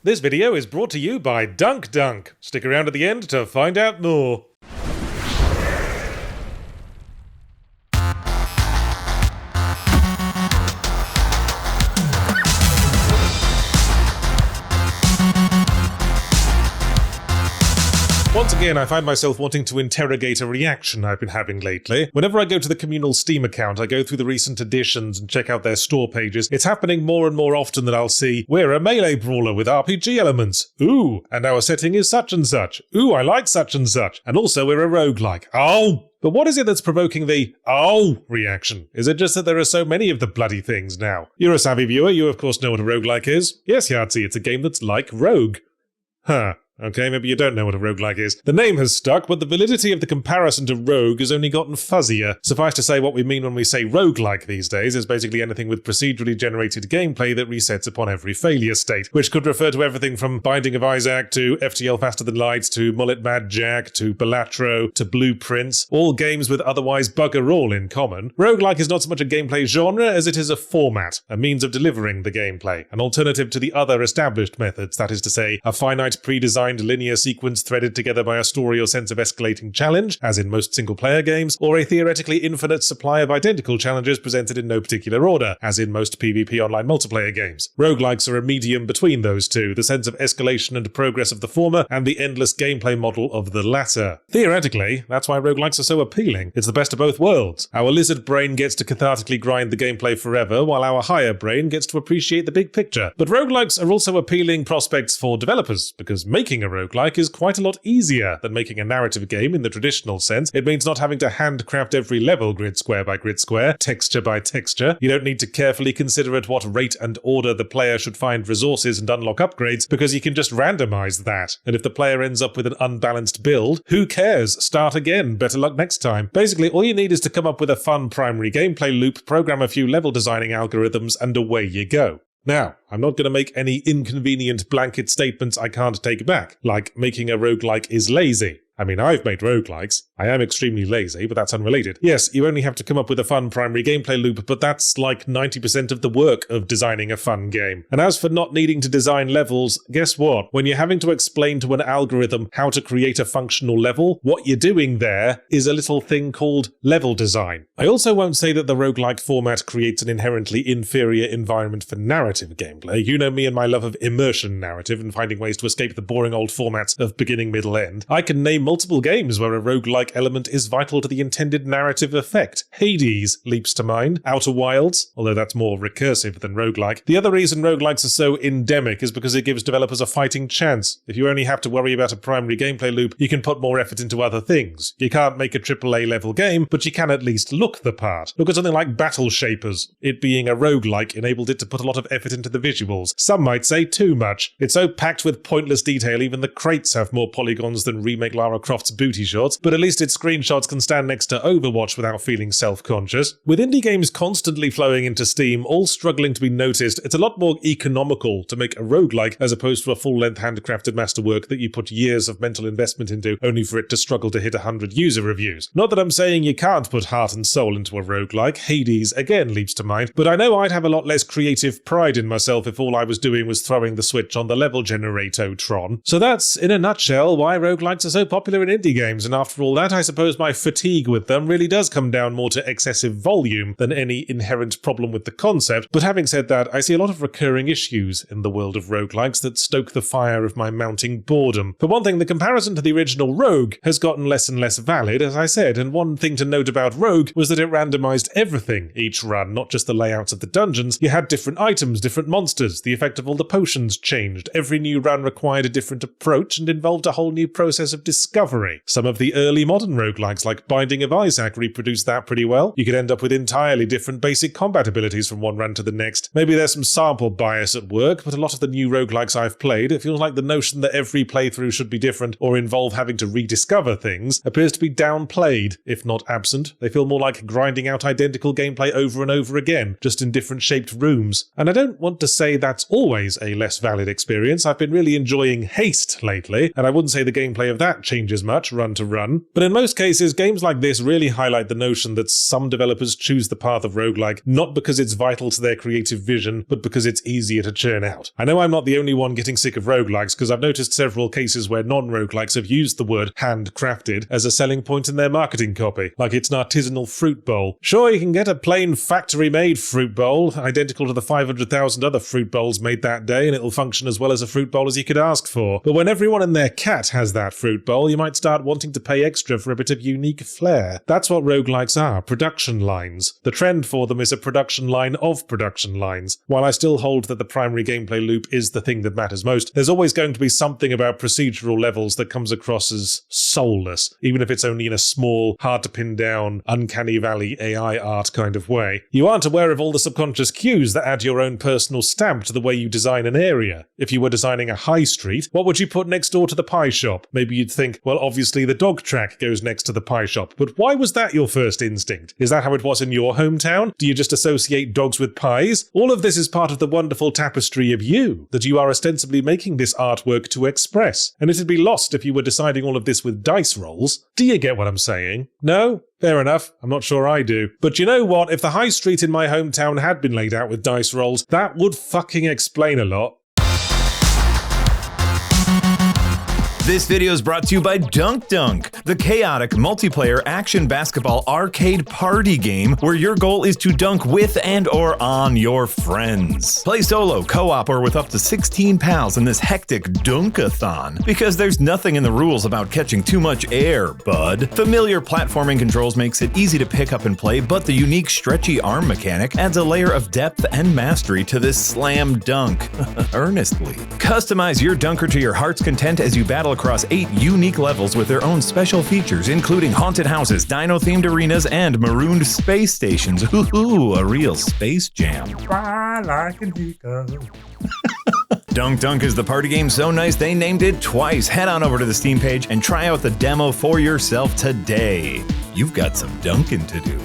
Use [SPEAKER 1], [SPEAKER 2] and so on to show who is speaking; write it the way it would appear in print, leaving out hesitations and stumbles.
[SPEAKER 1] This video is brought to you by Dunk Dunk. Stick around at the end to find out more. Once again, I find myself wanting to interrogate a reaction I've been having lately. Whenever I go to the communal Steam account, I go through the recent editions and check out their store pages. It's happening more and more often that I'll see, we're a melee brawler with RPG elements. Ooh, and our setting is such and such. Ooh, I like such and such. And also we're a roguelike. Oh! But what is it that's provoking the "oh" reaction? Is it just that there are so many of the bloody things now? You're a savvy viewer, you of course know what a roguelike is. Yes, Yahtzee, it's a game that's like Rogue. Huh. Okay, maybe you don't know what a roguelike is. The name has stuck, but the validity of the comparison to Rogue has only gotten fuzzier. Suffice to say, what we mean when we say roguelike these days is basically anything with procedurally generated gameplay that resets upon every failure state, which could refer to everything from Binding of Isaac to FTL Faster Than Light to Mullet Mad Jack to Balatro to Blueprints, all games with otherwise bugger all in common. Roguelike is not so much a gameplay genre as it is a format, a means of delivering the gameplay, an alternative to the other established methods, that is to say, a finite pre-designed linear sequence threaded together by a story or sense of escalating challenge, as in most single-player games, or a theoretically infinite supply of identical challenges presented in no particular order, as in most PvP online multiplayer games. Roguelikes are a medium between those two, the sense of escalation and progress of the former, and the endless gameplay model of the latter. Theoretically, that's why roguelikes are so appealing. It's the best of both worlds. Our lizard brain gets to cathartically grind the gameplay forever, while our higher brain gets to appreciate the big picture. But roguelikes are also appealing prospects for developers, because making a roguelike is quite a lot easier than making a narrative game in the traditional sense. It means not having to handcraft every level grid square by grid square, texture by texture. You don't need to carefully consider at what rate and order the player should find resources and unlock upgrades, because you can just randomize that. And if the player ends up with an unbalanced build, who cares? Start again. Better luck next time. Basically, all you need is to come up with a fun primary gameplay loop, program a few level designing algorithms, and away you go. Now, I'm not going to make any inconvenient blanket statements I can't take back, like making a roguelike is lazy. I mean, I've made roguelikes. I am extremely lazy, but that's unrelated. Yes, you only have to come up with a fun primary gameplay loop, but that's like 90% of the work of designing a fun game. And as for not needing to design levels, guess what? When you're having to explain to an algorithm how to create a functional level, what you're doing there is a little thing called level design. I also won't say that the roguelike format creates an inherently inferior environment for narrative gameplay. You know me and my love of immersion narrative and finding ways to escape the boring old formats of beginning, middle, end. I can name multiple games where a roguelike element is vital to the intended narrative effect. Hades leaps to mind. Outer Wilds, although that's more recursive than roguelike. The other reason roguelikes are so endemic is because it gives developers a fighting chance. If you only have to worry about a primary gameplay loop, you can put more effort into other things. You can't make a AAA level game, but you can at least look the part. Look at something like Battle Shapers. It being a roguelike enabled it to put a lot of effort into the visuals. Some might say too much. It's so packed with pointless detail, even the crates have more polygons than remake Lara Croft's booty shots, but at least its screenshots can stand next to Overwatch without feeling self-conscious. With indie games constantly flowing into Steam, all struggling to be noticed, it's a lot more economical to make a roguelike as opposed to a full-length handcrafted masterwork that you put years of mental investment into, only for it to struggle to hit 100 user reviews. Not that I'm saying you can't put heart and soul into a roguelike. Hades again leaps to mind, but I know I'd have a lot less creative pride in myself if all I was doing was throwing the switch on the level generator-tron. So that's, in a nutshell, why roguelikes are so popular in indie games, and after all that, I suppose my fatigue with them really does come down more to excessive volume than any inherent problem with the concept. But having said that, I see a lot of recurring issues in the world of roguelikes that stoke the fire of my mounting boredom. For one thing, the comparison to the original Rogue has gotten less and less valid, as I said, and one thing to note about Rogue was that it randomized everything each run, not just the layouts of the dungeons. You had different items, different monsters, the effect of all the potions changed. Every new run required a different approach and involved a whole new process of discovery. Some of the early modern roguelikes like Binding of Isaac reproduced that pretty well. You could end up with entirely different basic combat abilities from one run to the next. Maybe there's some sample bias at work, but a lot of the new roguelikes I've played, it feels like the notion that every playthrough should be different or involve having to rediscover things appears to be downplayed, if not absent. They feel more like grinding out identical gameplay over and over again, just in different shaped rooms. And I don't want to say that's always a less valid experience. I've been really enjoying Haste lately, and I wouldn't say the gameplay of that changed change as much run to run. But in most cases, games like this really highlight the notion that some developers choose the path of roguelike not because it's vital to their creative vision, but because it's easier to churn out. I know I'm not the only one getting sick of roguelikes, because I've noticed several cases where non-roguelikes have used the word handcrafted as a selling point in their marketing copy, like it's an artisanal fruit bowl. Sure, you can get a plain factory-made fruit bowl, identical to the 500,000 other fruit bowls made that day, and it'll function as well as a fruit bowl as you could ask for. But when everyone and their cat has that fruit bowl, you might start wanting to pay extra for a bit of unique flair. That's what roguelikes are, production lines. The trend for them is a production line of production lines. While I still hold that the primary gameplay loop is the thing that matters most, there's always going to be something about procedural levels that comes across as soulless, even if it's only in a small, hard-to-pin-down, uncanny valley AI art kind of way. You aren't aware of all the subconscious cues that add your own personal stamp to the way you design an area. If you were designing a high street, what would you put next door to the pie shop? Maybe you'd think, well, obviously the dog track goes next to the pie shop, but why was that your first instinct? Is that how it was in your hometown? Do you just associate dogs with pies? All of this is part of the wonderful tapestry of you that you are ostensibly making this artwork to express, and it'd be lost if you were deciding all of this with dice rolls. Do you get what I'm saying? No? Fair enough, I'm not sure I do. But you know what? If the high street in my hometown had been laid out with dice rolls, that would fucking explain a lot.
[SPEAKER 2] This video is brought to you by Dunk Dunk, the chaotic multiplayer action basketball arcade party game where your goal is to dunk with and or on your friends. Play solo, co-op, or with up to 16 pals in this hectic dunkathon, because there's nothing in the rules about catching too much air, bud. Familiar platforming controls makes it easy to pick up and play, but the unique stretchy arm mechanic adds a layer of depth and mastery to this slam dunk. Earnestly. Customize your dunker to your heart's content as you battle across 8 unique levels with their own special features, including haunted houses, dino-themed arenas, and marooned space stations. Ooh, a real space jam. Dunk Dunk is the party game so nice they named it twice. Head on over to the Steam page and try out the demo for yourself today. You've got some dunking to do.